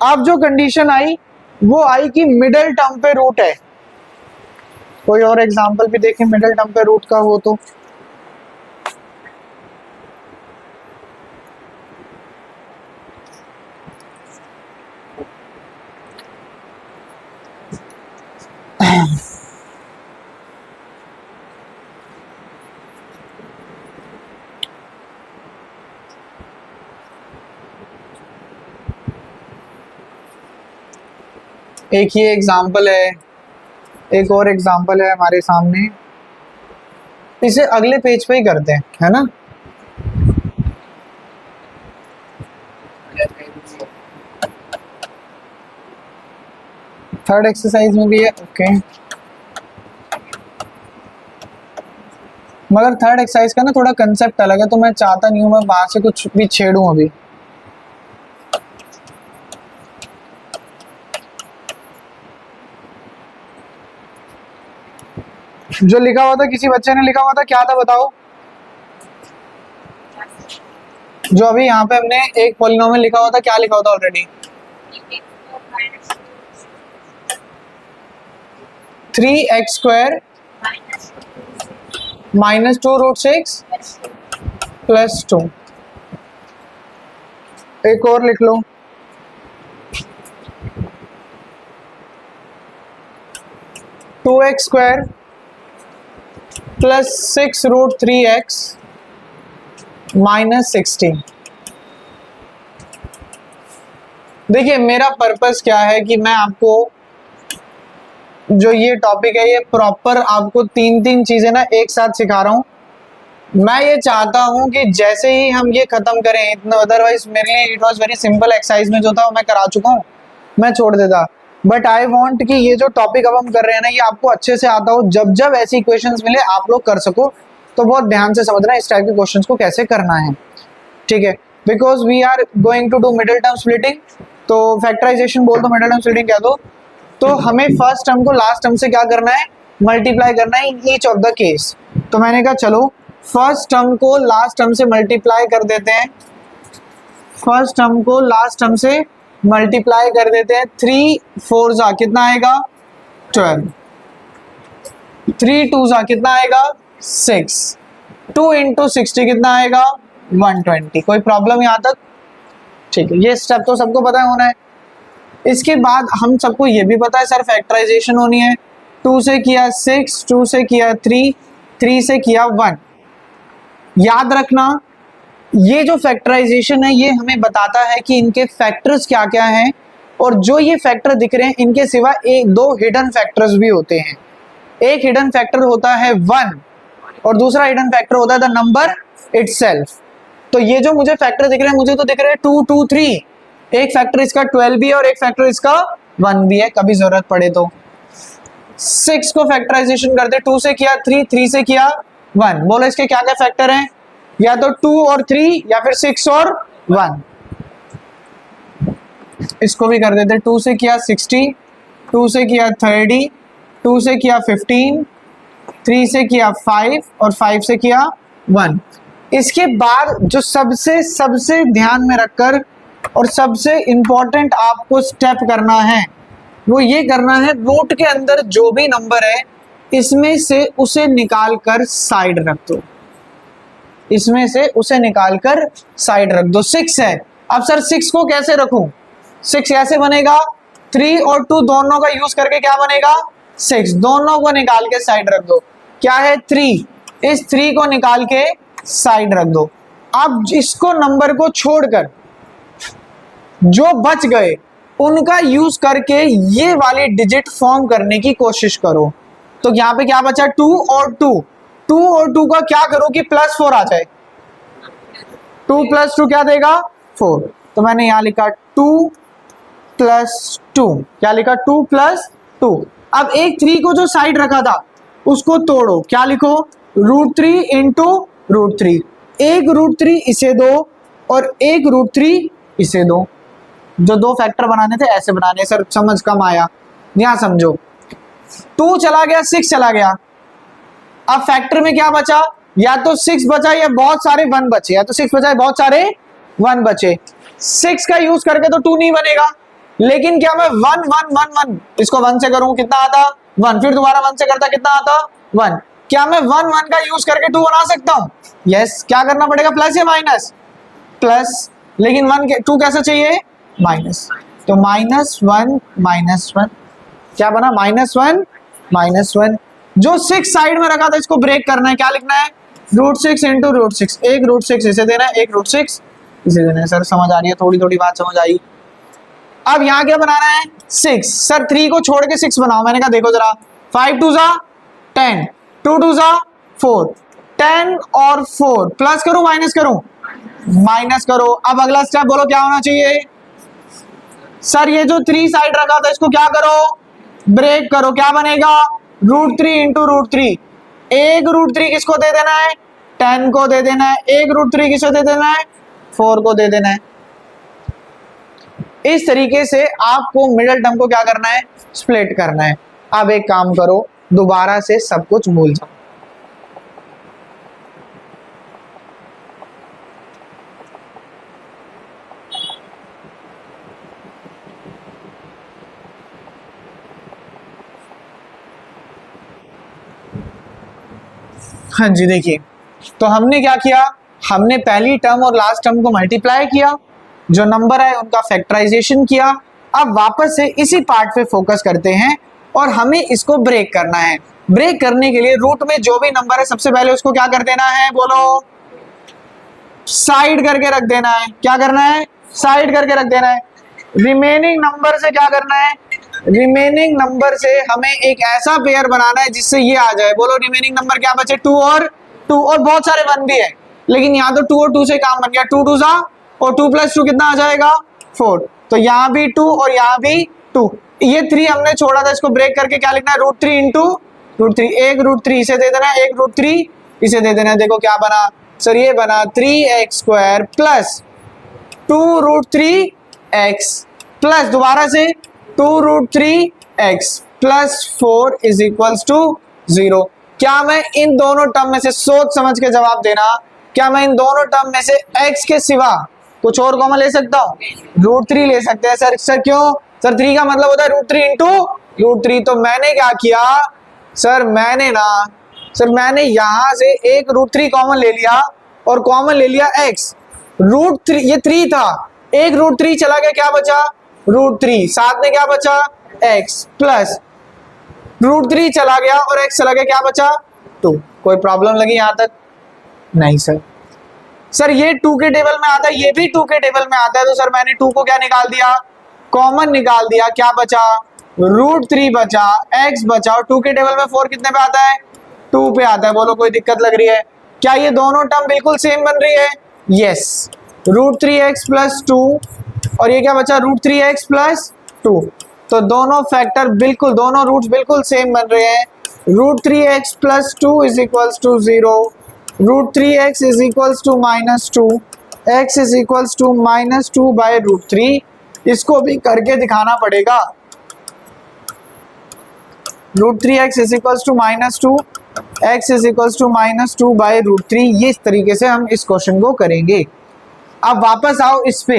अब जो कंडीशन आई वो आई कि मिडिल टर्म पे रूट है। कोई और एग्जांपल भी देखें मिडिल टर्म पे रूट का हो तो। एक ही एग्जाम्पल है, एक और एग्जाम्पल है हमारे सामने, इसे अगले पेज पे ही करते हैं, है ना? थर्ड एक्सरसाइज में भी है, ओके। मगर थर्ड एक्सरसाइज का ना थोड़ा कंसेप्ट अलग है, तो मैं चाहता नहीं हूँ मैं वहां से कुछ भी छेड़ूं अभी। जो लिखा हुआ था किसी बच्चे ने लिखा हुआ था, क्या था बताओ? जो अभी यहाँ पे हमने एक पॉलिनोमियल लिखा हुआ था, क्या लिखा हुआ था already? 3x square minus 2 root 6 plus 2। एक और लिख लो, two x square plus 6 root 3x minus 16। देखिए मेरा पर्पस क्या है कि मैं आपको जो ये टॉपिक है ये प्रॉपर आपको तीन तीन चीजें ना एक साथ सिखा रहा हूँ। मैं ये चाहता हूँ कि जैसे ही हम ये खत्म करें इतना, अदरवाइज मेरे लिए it was very simple exercise में जो था वो मैं करा चुका हूँ, मैं छोड़ देता। बट आई वांट कि ये जो टॉपिक अब हम कर रहे हैं ना ये आपको अच्छे से आता हो, जब जब ऐसी इक्वेशंस मिले आप लोग कर सको। तो बहुत ध्यान से समझना इस टाइप के क्वेश्चंस को कैसे करना है, ठीक है? Because we are going to do middle term splitting. तो फैक्टराइजेशन बोल दो, मिडिल टर्म स्प्लिटिंग कह दो। तो हमें फर्स्ट टर्म को लास्ट टर्म से क्या करना है? मल्टीप्लाई करना है in each of the case. तो मैंने कहा चलो फर्स्ट टर्म को लास्ट टर्म से मल्टीप्लाई कर देते हैं, फर्स्ट टर्म को लास्ट टर्म से मल्टीप्लाई कर देते हैं। 3 4 जा कितना आएगा? 12। 3 2 जा कितना आएगा? 6। 2 इंटू 60 कितना आएगा? 120। कोई प्रॉब्लम यहाँ तक? ठीक है, ये स्टेप तो सबको पता होना है। इसके बाद हम सबको ये भी पता है सर फैक्टराइजेशन होनी है। 2 से किया 6, 2 से किया 3, 3 से किया 1। याद रखना ये जो फैक्टराइजेशन है ये हमें बताता है कि इनके फैक्टर्स क्या क्या हैं, और जो ये फैक्टर दिख रहे हैं इनके सिवा एक दो हिडन फैक्टर्स भी होते हैं। एक हिडन फैक्टर होता है 1 और दूसरा हिडन फैक्टर होता है द नंबर इटसेल्फ। तो ये जो मुझे फैक्टर दिख रहे हैं, मुझे तो दिख रहे हैं 2 2 3। एक फैक्टर इसका 12 भी है और एक फैक्टर इसका 1 भी है, कभी जरूरत पड़े तो। 6 को फैक्टराइजेशन करते, 2 से किया 3, 3 से किया 1। बोलो इसके क्या क्या फैक्टर हैं? या तो 2 और 3 या फिर 6 और 1। इसको भी कर देते, 2 से किया 60, 2 से किया 30, 2 से किया 15, 3 से किया 5 और 5 से किया 1। इसके बाद जो सबसे ध्यान में रखकर और सबसे इंपॉर्टेंट आपको स्टेप करना है वो ये करना है, रूट के अंदर जो भी नंबर है इसमें से उसे निकाल कर साइड रख दो, इसमें से उसे निकाल कर साइड रख दो। 6 है, अब सर 6 को कैसे रखूं? 6 कैसे बनेगा, 3 और 2 दोनों का यूज करके क्या बनेगा 6, दोनों को निकाल के साइड रख दो, क्या है 3, इस 3 को निकाल के साइड रख दो। अब इसको नंबर को छोड़कर जो बच गए उनका यूज करके ये वाले डिजिट फॉर्म करने की कोशिश करो। तो यहाँ पे क्या बचा 2 और 2, 2 और 2 का क्या करो कि +4 आ जाए, 2 + 2 क्या देगा 4। तो मैंने यहां लिखा 2 + 2, क्या लिखा 2 + 2। अब एक 3 को जो साइड रखा था उसको तोड़ो, क्या लिखो √3 × √3, एक √3 इसे दो और एक √3 इसे दो। जो दो फैक्टर बनाने थे ऐसे बनाने, सर समझ कम आया, यहां समझो 2 चला गया 6 चला गया, अब फैक्टर में क्या बचा, या तो 6 बचा या बहुत सारे 1 बचे, या तो 6 बचा या बहुत सारे 1 बचे। 6 का यूज करके तो 2 नहीं बनेगा, लेकिन क्या मैं 1 1 1 1 इसको 1 से करूं कितना आता 1, फिर दोबारा 1 से करता कितना आता 1, क्या मैं 1 1 का यूज करके 2 बना सकता हूं, यस। क्या करना पड़ेगा प्लस या माइनस, प्लस, लेकिन 2 कैसे चाहिए माइनस, तो -1 -1 क्या बना -1 -1। जो 6 साइड में रखा था इसको ब्रेक करना है, क्या लिखना है √6 × √6, एक √6 इसे देना है, एक √6 इसे देना है। सर समझ आ रही है, थोड़ी थोड़ी बात समझ आई। अब यहाँ क्या बनाना है 6, सर 3 को छोड़ के 6 बनाओ, मैंने कहा देखो जरा 5 2 ज़ा 10, 2 2 ज़ा 4, 10 और 4 प्लस करूं माइनस करूं, माइनस करो। अब अगला स्टेप बोलो क्या होना चाहिए, सर ये जो 3 साइड रखा था इसको क्या करो ब्रेक करो, क्या बनेगा √3 × √3, एक √3 किसको दे देना है 10 को दे देना है, एक √3 किसको दे देना है 4 को दे देना है। इस तरीके से आपको मिडिल टर्म को क्या करना है स्प्लिट करना है। अब एक काम करो, दोबारा से सब कुछ भूल जाओ, हाँ जी देखिए, तो हमने क्या किया, हमने पहली टर्म और लास्ट टर्म को मल्टीप्लाई किया, जो नंबर है उनका फैक्टराइजेशन किया। अब वापस से इसी पार्ट पे फोकस करते हैं और हमें इसको ब्रेक करना है। ब्रेक करने के लिए रूट में जो भी नंबर है सबसे पहले उसको क्या कर देना है, बोलो साइड करके रख देना है। क्या करना है साइड करके रख देना है। रिमेनिंग नंबर से क्या करना है, रिमेनिंग नंबर से हमें एक ऐसा पेयर बनाना है जिससे ये आ जाए। बोलो रिमेनिंग नंबर क्या बचे 2 और 2 और बहुत सारे 1 भी है, लेकिन यहाँ तो 2 और 2 से काम बन गया, 2 2 ज़ा और 2 + 2 कितना आ जाएगा 4, तो यहाँ भी 2 और यहाँ भी 2। ये 3 हमने छोड़ा था, इसको ब्रेक करके क्या लिखना है √3 × √3, एक √3 इसे दे देना है, एक √3 इसे दे देना है। देखो क्या बना सर, ये बना 3x² प्लस 2√3x प्लस दोबारा से 2√3x प्लस 4 = 0। क्या मैं इन दोनों टर्म में से, सोच समझ के जवाब देना, क्या मैं इन दोनों टर्म में से x के सिवा कुछ और कॉमन ले सकता हूँ, √3 ले सकते हैं। सर क्यों, सर 3 का मतलब होता है √3 × √3। तो मैंने क्या किया सर, मैंने यहां से एक √3 कॉमन ले लिया और कॉमन ले लिया x, √3 ये 3 था, एक √3 चला गया, क्या बचा √3, साथ में क्या बचा x प्लस √3 चला गया और x चला गया, क्या बचा 2। कोई प्रॉब्लम लगी यहां तक, नहीं सर ये 2 के टेबल में आता है, ये भी 2 के टेबल में आता है, तो सर मैंने 2 को क्या निकाल दिया कॉमन निकाल दिया, क्या बचा √3 बचा, x बचा, और 2 के टेबल में 4 कितने पे आता है 2 पे आता है। बोलो कोई दिक्कत लग रही है, क्या ये दोनों टर्म बिल्कुल सेम बन रही है, यस। √3x + 2 और ये क्या बचा √3x + 2, तो दोनों फैक्टर बिल्कुल, दोनों रूट्स बिल्कुल सेम बन रहे हैं। √3x + 2 = 0, √3x = -2, x = -2/√3। इसको भी करके दिखाना पड़ेगा। √3x = -2, x = -2/√3। ये इस तरीके से हम इस क्वेश्चन को करेंगे। अब वापस आओ इस पे,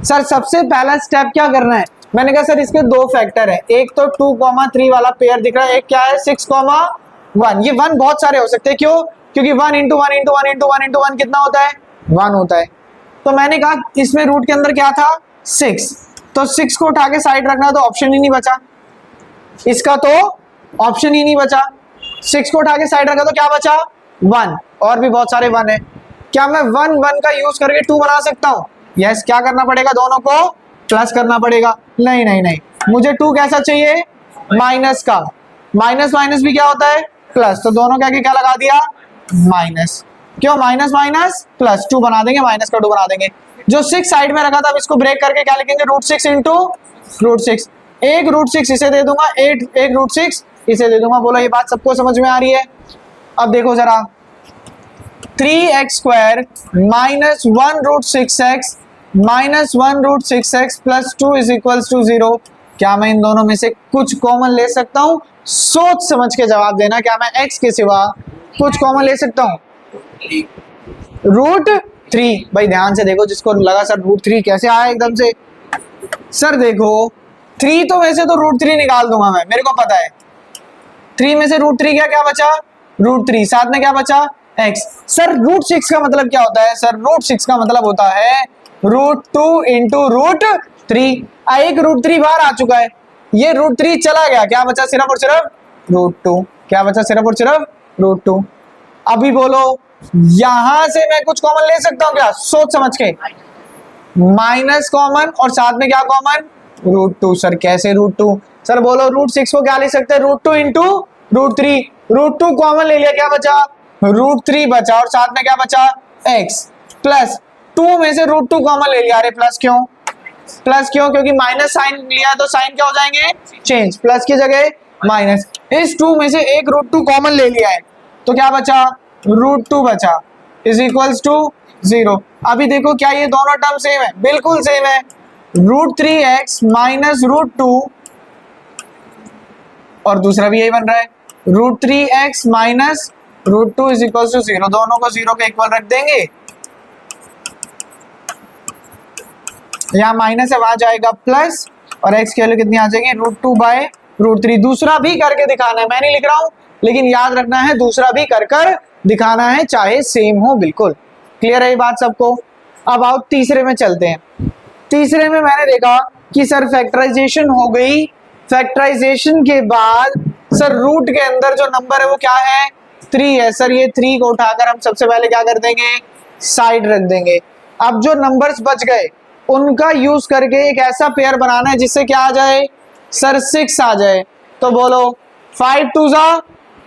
सर सबसे पहला स्टेप क्या करना है, मैंने कहा सर इसके 2 फैक्टर है, एक तो 2,3 वाला पेयर दिख रहा है, एक क्या है 6,1। ये 1 बहुत सारे हो सकते हैं, क्यों, क्योंकि 1 × 1 × 1 × 1 × 1 कितना होता है 1 होता है। तो मैंने कहा इसमें रूट के अंदर क्या था 6, तो 6 को उठा के साइड रखना, तो ऑप्शन ही नहीं बचा, इसका तो ऑप्शन ही नहीं बचा। 6 को उठा के साइड रखा तो क्या बचा 1, और भी बहुत सारे 1 है। क्या मैं 1 1 का यूज करके 2 बना सकता हूँ? यस। क्या करना पड़ेगा, दोनों को प्लस करना पड़ेगा। नहीं नहीं नहीं, मुझे 2 कैसा चाहिए, माइनस का। माइनस माइनस भी क्या होता है, प्लस। तो दोनों क्या क्या लगा दिया, माइनस। क्यों, माइनस माइनस प्लस, 2 बना देंगे, माइनस का 2 बना देंगे। जो 6 साइड में रखा था, अब इसको ब्रेक करके क्या लिखेंगे, √6 इंटू √6। एक √6 इसे दे दूंगा, एक √6 इसे दे दूंगा। बोलो ये बात सबको समझ में आ रही है? अब देखो जरा, 3x² minus 1√6x minus 1√6x plus 2 is equals to 0। क्या मैं इन दोनों में से कुछ कॉमन ले सकता हूँ? सोच समझ के जवाब देना। क्या मैं x के सिवा कुछ कॉमन ले सकता हूँ? √3। भाई ध्यान से देखो, जिसको लगा सर √3 कैसे आया एकदम से, सर देखो 3 तो वैसे तो √3 निकाल दूंगा मैं, मेरे को पता है। 3 में से √3 क्या बचा, √3, साथ में क्या बचा, x। सर √6 का मतलब क्या होता है? सर √6 का मतलब होता है √2 इंटू √3। एक √3 बाहर आ चुका है, ये √3 चला गया, क्या बचा सिर्फ और सिर्फ √2। क्या बचा सिर्फ और सिर्फ √2। अभी बोलो यहां से मैं कुछ कॉमन ले सकता हूं क्या? सोच समझ के, माइनस कॉमन और साथ में क्या कॉमन, √2। सर कैसे √2? सर बोलो √6 को क्या ले सकते हैं, √2 इंटू √3। √2 कॉमन ले लिया, क्या बचा, √3 बचा, और साथ में क्या बचा, x प्लस 2 में से √2 कॉमन ले लिया। अरे प्लस क्यों, प्लस क्यों? क्योंकि माइनस साइन लिया तो साइन क्या हो जाएंगे, चेंज, प्लस की जगह माइनस। इस 2 में से एक √2 कॉमन ले लिया है, तो क्या बचा, √2 बचा, इज इक्वल्स टू 0। अभी देखो क्या ये दोनों टर्म सेम है? बिल्कुल सेम है। √3x माइनस √2, और दूसरा भी यही बन रहा है, √3x minus √2 is equals to 0। दोनों को 0 के इक्वल रख देंगे, यहाँ माइनस है, वहां जाएगा प्लस, और x की वैल्यू कितनी आ जाएगी, √2/√3। दूसरा भी करके दिखाना है, मैं नहीं लिख रहा हूं, लेकिन याद रखना है दूसरा भी कर दिखाना है, चाहे सेम हो। बिल्कुल क्लियर है ये बात सबको? अब आओ तीसरे में चलते हैं। तीसरे में मैंने देखा कि सर फैक्टराइजेशन हो गई, फैक्टराइजेशन के बाद सर रूट के अंदर जो नंबर है वो क्या है, 3 है। सर ये 3 को उठाकर हम सबसे पहले क्या कर देंगे, साइड रख देंगे। अब जो नंबर्स बच गए उनका यूज करके एक ऐसा पेयर बनाना है जिससे क्या आ जाए, सर 6 आ जाए। तो बोलो 5 2 जा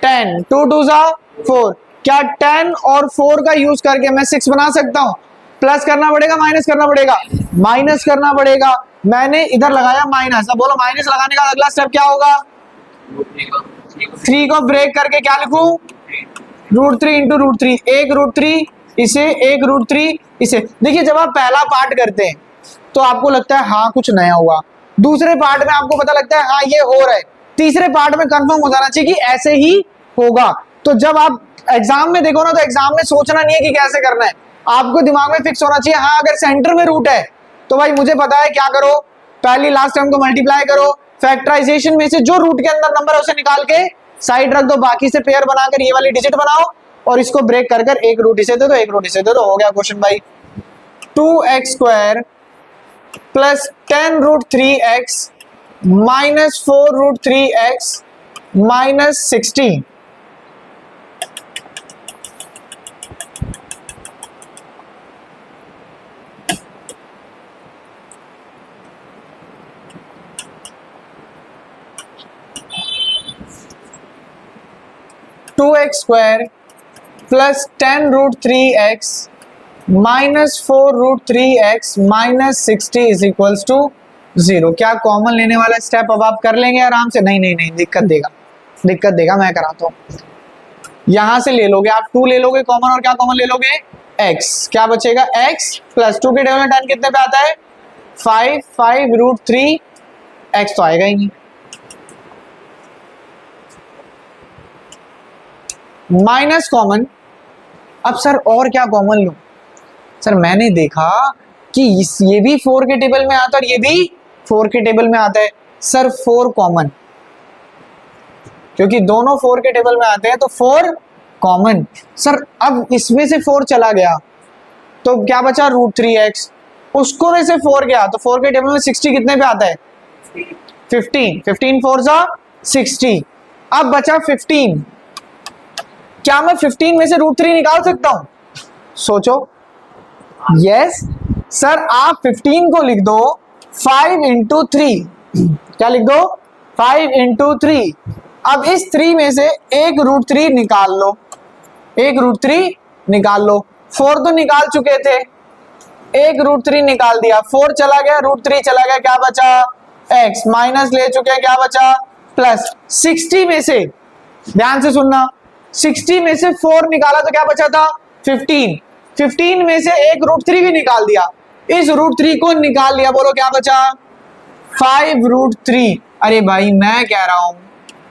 10, 2 2 जा 4। क्या 10 और 4 का यूज करके मैं 6 बना सकता हूं? प्लस करना पड़ेगा, माइनस करना पड़ेगा, माइनस करना पड़ेगा। मैंने इधर लगाया माइनस, अब बोलो माइनस लगाने का अगला स्टेप क्या होगा, 3 को ब्रेक करके क्या लिखूं, √3 इंटू √3। एक √3 इसे, एक √3 इसे। देखिए जब आप पहला पार्ट करते हैं तो आपको लगता है हाँ कुछ नया हुआ, दूसरे पार्ट में आपको पता लगता है हाँ ये हो रहा है, तीसरे पार्ट में कंफर्म हो जाना चाहिए कि ऐसे ही होगा। तो जब आप एग्जाम में देखो ना, तो एग्जाम में सोचना नहीं है कि कैसे करना है, आपको दिमाग में फिक्स होना चाहिए हाँ अगर सेंटर में रूट है तो भाई मुझे पता है क्या करो, पहली लास्ट टर्म को मल्टीप्लाई करो, फैक्टराइजेशन में से जो रूट के अंदर नंबर है उसे निकाल के साइड रख दो, बाकी से पेयर बनाकर ये वाली डिजिट बनाओ और इसको ब्रेक कर एक रूट इसे दे दो, एक रूट इसे दे दो, हो गया क्वेश्चन भाई। 2x² plus 10√3x minus 4√3x minus 16। (2x² plus 10√3x minus 4√3x minus 60 is equals to 0। क्या कॉमन लेने वाला स्टेप अब आप कर लेंगे आराम से? नहीं नहीं नहीं, दिक्कत देगा, दिक्कत देगा, मैं कराता हूँ। यहां से ले लोगे आप 2 ले लोगे कॉमन, और क्या कॉमन ले लोगे, x। क्या बचेगा, x प्लस 2 के टेबल में 10 कितने पे आता है, 5, 5√3, x तो आएगा ही नहीं, माइनस कॉमन। अब सर और क्या कॉमन लूं? सर मैंने देखा कि ये भी 4 के टेबल में आता है और ये भी 4 के टेबल में आता है। सर 4 कॉमन, क्योंकि दोनों 4 के टेबल में आते हैं तो 4 कॉमन। सर अब इसमें से 4 चला गया तो क्या बचा, √3x। उसको में से 4 गया तो 4 के टेबल में 60 कितने पे आता है 15, 15 4 जा 60। अब बचा 15, क्या मैं 15 में से √3 निकाल सकता हूं? सोचो। यस सर, आप 15 को लिख दो 5 इंटू 3, क्या लिख दो 5 इंटू 3। अब इस 3 में से एक √3 निकाल लो, एक √3 निकाल लो। 4 तो निकाल चुके थे, एक √3 निकाल दिया, 4 चला गया √3 चला गया, क्या बचा x, माइनस ले चुके हैं, क्या बचा प्लस। 60 में से, ध्यान से सुनना, 60 में से 4 निकाला तो क्या बचा था 15, 15 में से एक √3 भी निकाल दिया, इस √3 को निकाल लिया, बोलो क्या बचा 5 √3। अरे भाई मैं कह रहा हूं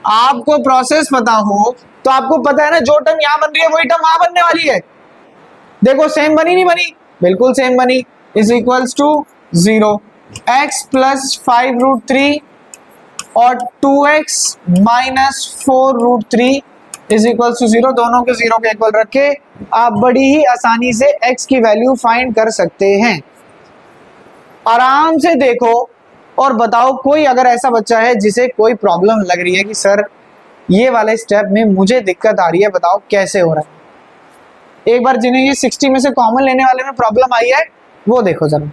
आपको प्रोसेस पता हो तो आपको पता है ना, जो टर्म यहां बन रही है वही टर्म वहां बनने वाली है। देखो सेम बनी नहीं बनी, बिल्कुल सेम बनी। Is equals to 0, x plus 5 √3 और 2x minus 4 √3 is equals to 0। दोनों के 0 के इक्वल रख के आप बड़ी ही आसानी से x की वैल्यू फाइंड कर सकते हैं। आराम से देखो और बताओ, कोई अगर ऐसा बच्चा है जिसे कोई प्रॉब्लम लग रही है कि सर ये वाले स्टेप में मुझे दिक्कत आ रही है, बताओ कैसे हो रहा है। एक बार जिन्हें ये 60 में से कॉमन लेने वाले में प्रॉब्लम आई है वो देखो जरा।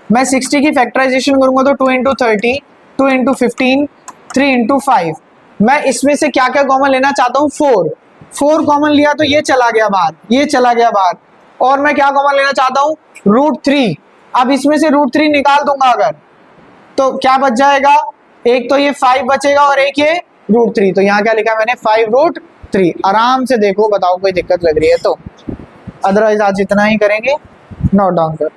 मैं 60 की फैक्टराइजेशन करूंगा तो 2 इंटू 30, 2 इंटू 15, 3 इंटू 5। मैं इसमें से क्या क्या कॉमन लेना चाहता हूँ 4, 4 कॉमन लिया तो ये चला गया बाहर, ये चला गया बाहर, और मैं क्या कॉमन लेना चाहता हूँ √3। अब इसमें से √3 निकाल दूंगा अगर, तो क्या बच जाएगा, एक तो ये 5 बचेगा और एक ये √3, तो यहाँ क्या लिखा मैंने 5 √3। आराम से देखो, बताओ कोई दिक्कत लग रही है तो, अदरवाइज आज इतना ही करेंगे, नोट डाउन कर।